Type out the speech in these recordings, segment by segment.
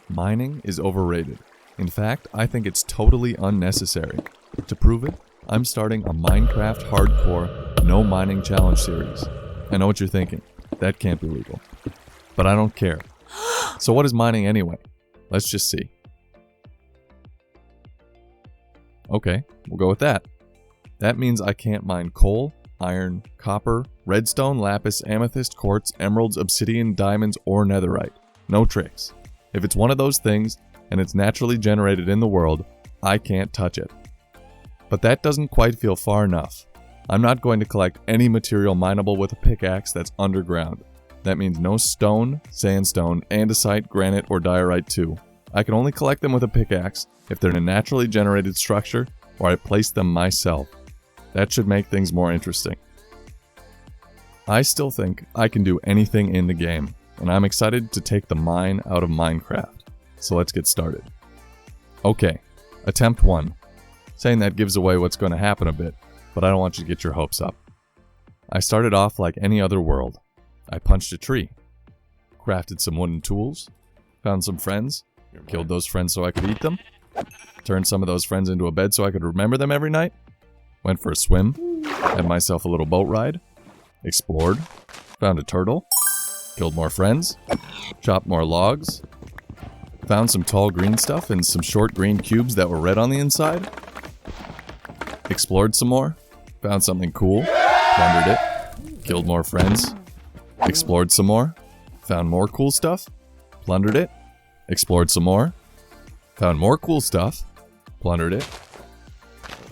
Mining is overrated. In fact, I think it's totally unnecessary. To prove it, I'm starting a Minecraft Hardcore No Mining Challenge series. I know what you're thinking. That can't be legal. But I don't care. So what is mining anyway? Let's just see. Okay, we'll go with that. That means I can't mine coal, iron, copper, redstone, lapis, amethyst, quartz, emeralds, obsidian, diamonds, or netherite. No tricks. If it's one of those things, and it's naturally generated in the world, I can't touch it. But that doesn't quite feel far enough. I'm not going to collect any material mineable with a pickaxe that's underground. That means no stone, sandstone, andesite, granite, or diorite too. I can only collect them with a pickaxe if they're in a naturally generated structure or I place them myself. That should make things more interesting. I still think I can do anything in the game, and I'm excited to take the mine out of Minecraft. So let's get started. Okay, attempt 1. Saying that gives away what's going to happen a bit, but I don't want you to get your hopes up. I started off like any other world. I punched a tree, crafted some wooden tools, found some friends, killed those friends so I could eat them, turned some of those friends into a bed so I could remember them every night, went for a swim, had myself a little boat ride, explored, found a turtle, killed more friends, chopped more logs, found some tall green stuff and some short green cubes that were red on the inside, explored some more, found something cool, plundered it, killed more friends, explored some more, found more cool stuff, plundered it, explored some more, found more cool stuff, plundered it.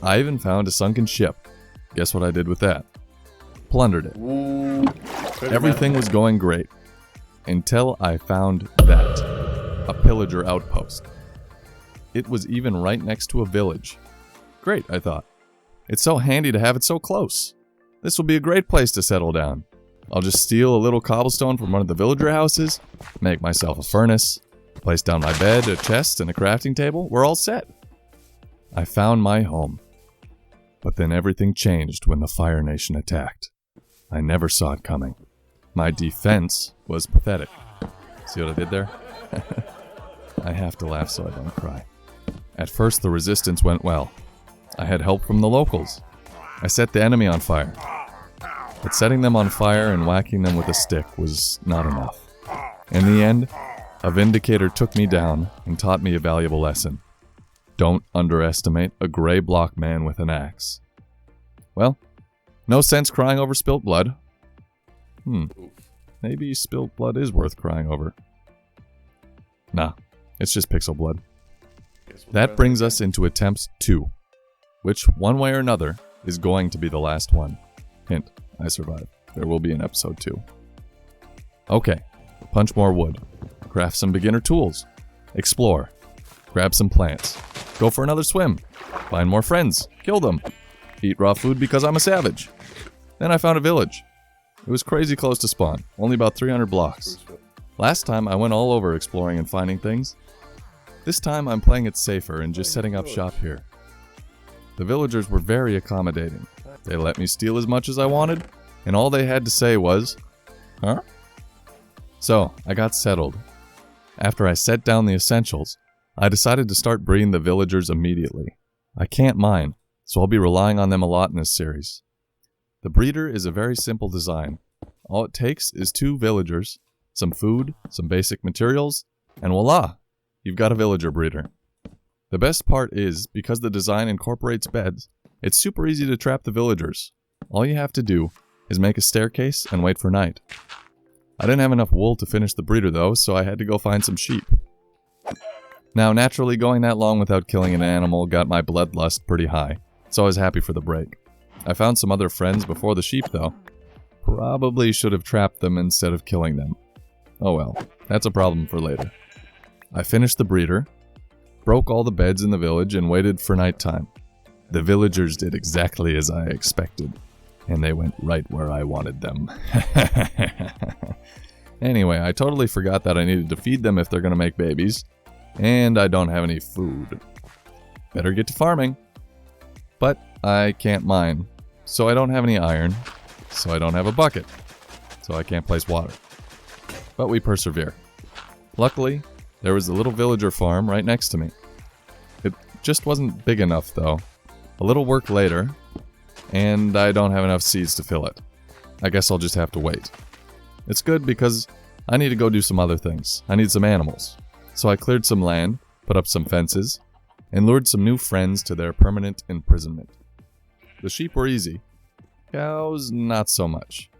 I even found a sunken ship. Guess what I did with that? Plundered it. Everything was going great. Until I found that. A pillager outpost. It was even right next to a village. Great, I thought. It's so handy to have it so close. This will be a great place to settle down. I'll just steal a little cobblestone from one of the villager houses, make myself a furnace, place down my bed, a chest, and a crafting table. We're all set. I found my home. But then everything changed when the Fire Nation attacked. I never saw it coming. My defense was pathetic. See what I did there? I have to laugh so I don't cry. At first the resistance went well. I had help from the locals. I set the enemy on fire. But setting them on fire and whacking them with a stick was not enough. In the end, a Vindicator took me down and taught me a valuable lesson. Don't underestimate a gray block man with an axe. Well, no sense crying over spilt blood. Maybe spilt blood is worth crying over. Nah, it's just pixel blood. That brings us into attempt 2, which, one way or another, is going to be the last one. Hint, I survived. There will be an episode 2. Okay, punch more wood, craft some beginner tools, explore, grab some plants, go for another swim, find more friends, kill them, eat raw food because I'm a savage. Then I found a village. It was crazy close to spawn, only about 300 blocks. Last time I went all over exploring and finding things. This time I'm playing it safer and just setting up shop here. The villagers were very accommodating. They let me steal as much as I wanted, and all they had to say was, "Huh?" So, I got settled. After I set down the essentials, I decided to start breeding the villagers immediately. I can't mine, so I'll be relying on them a lot in this series. The breeder is a very simple design. All it takes is 2 villagers, some food, some basic materials, and voila! You've got a villager breeder. The best part is, because the design incorporates beds, it's super easy to trap the villagers. All you have to do is make a staircase and wait for night. I didn't have enough wool to finish the breeder though, so I had to go find some sheep. Now, naturally, going that long without killing an animal got my bloodlust pretty high, so I was happy for the break. I found some other friends before the sheep though. Probably should have trapped them instead of killing them. Oh well, that's a problem for later. I finished the breeder, broke all the beds in the village, and waited for nighttime. The villagers did exactly as I expected, and they went right where I wanted them. Anyway, I totally forgot that I needed to feed them if they're gonna make babies, and I don't have any food. Better get to farming. But I can't mine, so I don't have any iron, so I don't have a bucket, so I can't place water. But we persevere. Luckily, There was a little villager farm right next to me. It just wasn't big enough though. A little work later, and I don't have enough seeds to fill it. I guess I'll just have to wait. It's good because I need to go do some other things. I need some animals. So I cleared some land, put up some fences, and lured some new friends to their permanent imprisonment. The sheep were easy. Cows, not so much.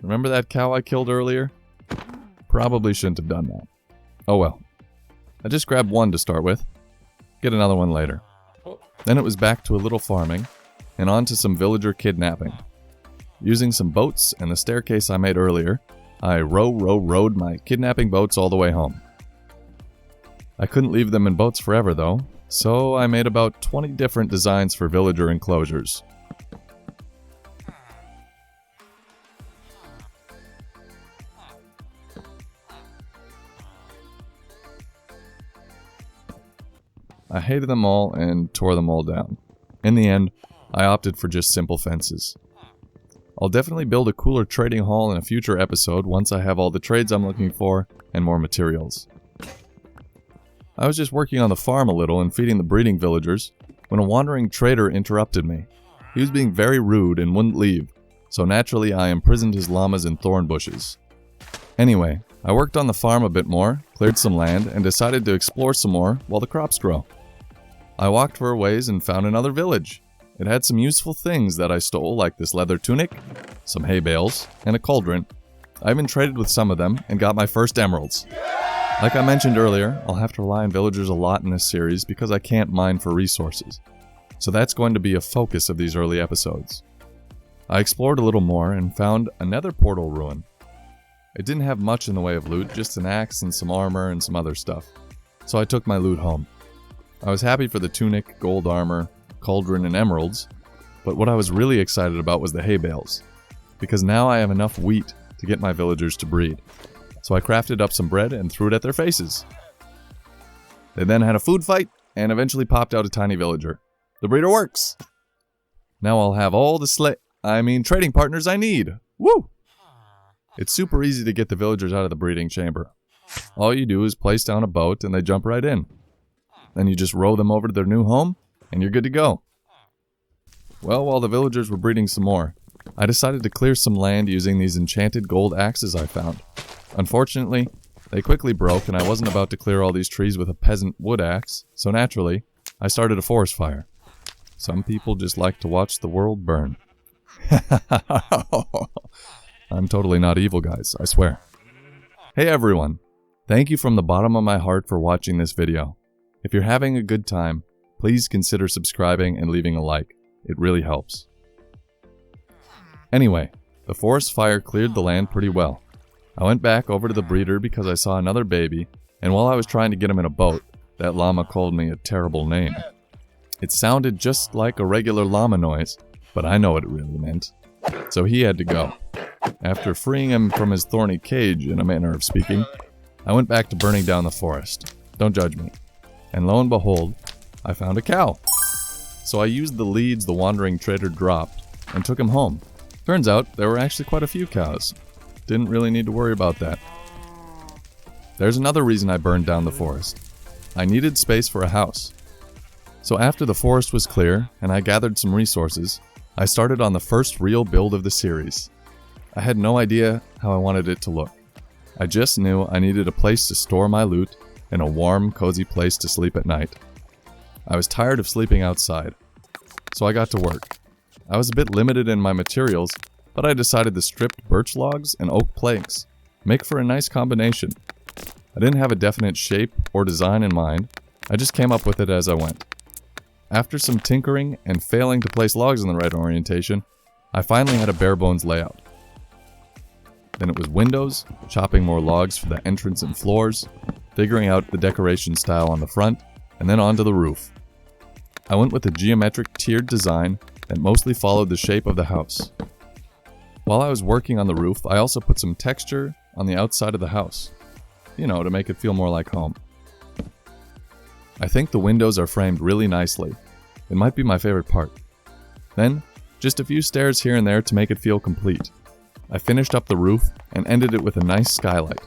Remember that cow I killed earlier? Probably shouldn't have done that. Oh well. I just grabbed one to start with. Get another one later. Then it was back to a little farming, and on to some villager kidnapping. Using some boats and the staircase I made earlier, I rowed my kidnapping boats all the way home. I couldn't leave them in boats forever though, so I made about 20 different designs for villager enclosures. I hated them all and tore them all down. In the end, I opted for just simple fences. I'll definitely build a cooler trading hall in a future episode once I have all the trades I'm looking for and more materials. I was just working on the farm a little and feeding the breeding villagers when a wandering trader interrupted me. He was being very rude and wouldn't leave, so naturally I imprisoned his llamas in thorn bushes. Anyway, I worked on the farm a bit more, cleared some land, and decided to explore some more while the crops grow. I walked for a ways and found another village. It had some useful things that I stole, like this leather tunic, some hay bales, and a cauldron. I even traded with some of them and got my first emeralds. Like I mentioned earlier, I'll have to rely on villagers a lot in this series because I can't mine for resources. So that's going to be a focus of these early episodes. I explored a little more and found another portal ruin. It didn't have much in the way of loot, just an axe and some armor and some other stuff. So I took my loot home. I was happy for the tunic, gold armor, cauldron, and emeralds, but what I was really excited about was the hay bales, because now I have enough wheat to get my villagers to breed. So I crafted up some bread and threw it at their faces. They then had a food fight, and eventually popped out a tiny villager. The breeder works! Now I'll have all the trading partners I need! Woo! It's super easy to get the villagers out of the breeding chamber. All you do is place down a boat and they jump right in. Then you just row them over to their new home, and you're good to go. Well, while the villagers were breeding some more, I decided to clear some land using these enchanted gold axes I found. Unfortunately, they quickly broke and I wasn't about to clear all these trees with a peasant wood axe, so naturally, I started a forest fire. Some people just like to watch the world burn. I'm totally not evil, guys, I swear. Hey everyone, thank you from the bottom of my heart for watching this video. If you're having a good time, please consider subscribing and leaving a like. It really helps. Anyway, the forest fire cleared the land pretty well. I went back over to the breeder because I saw another baby, and while I was trying to get him in a boat, that llama called me a terrible name. It sounded just like a regular llama noise, but I know what it really meant. So he had to go. After freeing him from his thorny cage, in a manner of speaking, I went back to burning down the forest. Don't judge me. And lo and behold, I found a cow. So I used the leads the wandering trader dropped and took him home. Turns out there were actually quite a few cows. Didn't really need to worry about that. There's another reason I burned down the forest. I needed space for a house. So after the forest was clear and I gathered some resources, I started on the first real build of the series. I had no idea how I wanted it to look. I just knew I needed a place to store my loot and a warm, cozy place to sleep at night. I was tired of sleeping outside, so I got to work. I was a bit limited in my materials, but I decided the stripped birch logs and oak planks make for a nice combination. I didn't have a definite shape or design in mind, I just came up with it as I went. After some tinkering and failing to place logs in the right orientation, I finally had a bare bones layout. Then it was windows, chopping more logs for the entrance and floors, figuring out the decoration style on the front, and then onto the roof. I went with a geometric tiered design that mostly followed the shape of the house. While I was working on the roof, I also put some texture on the outside of the house. You know, to make it feel more like home. I think the windows are framed really nicely. It might be my favorite part. Then, just a few stairs here and there to make it feel complete. I finished up the roof and ended it with a nice skylight.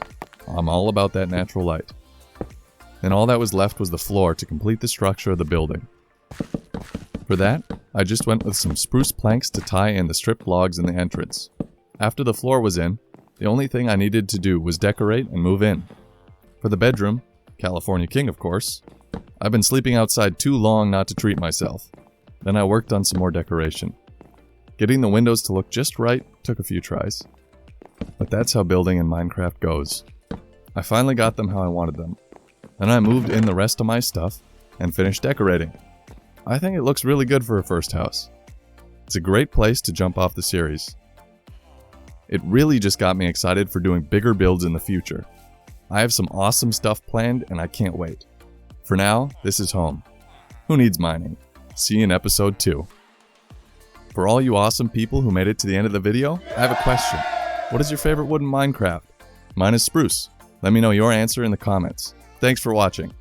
I'm all about that natural light. and all that was left was the floor to complete the structure of the building. For that, I just went with some spruce planks to tie in the stripped logs in the entrance. After the floor was in, the only thing I needed to do was decorate and move in. For the bedroom, California King of course, I've been sleeping outside too long not to treat myself. Then I worked on some more decoration. Getting the windows to look just right took a few tries. But that's how building in Minecraft goes. I finally got them how I wanted them. Then I moved in the rest of my stuff and finished decorating. I think it looks really good for a first house. It's a great place to jump off the series. It really just got me excited for doing bigger builds in the future. I have some awesome stuff planned and I can't wait. For now, this is home. Who needs mining? See you in episode 2. For all you awesome people who made it to the end of the video, I have a question. What is your favorite wood in Minecraft? Mine is spruce. Let me know your answer in the comments. Thanks for watching.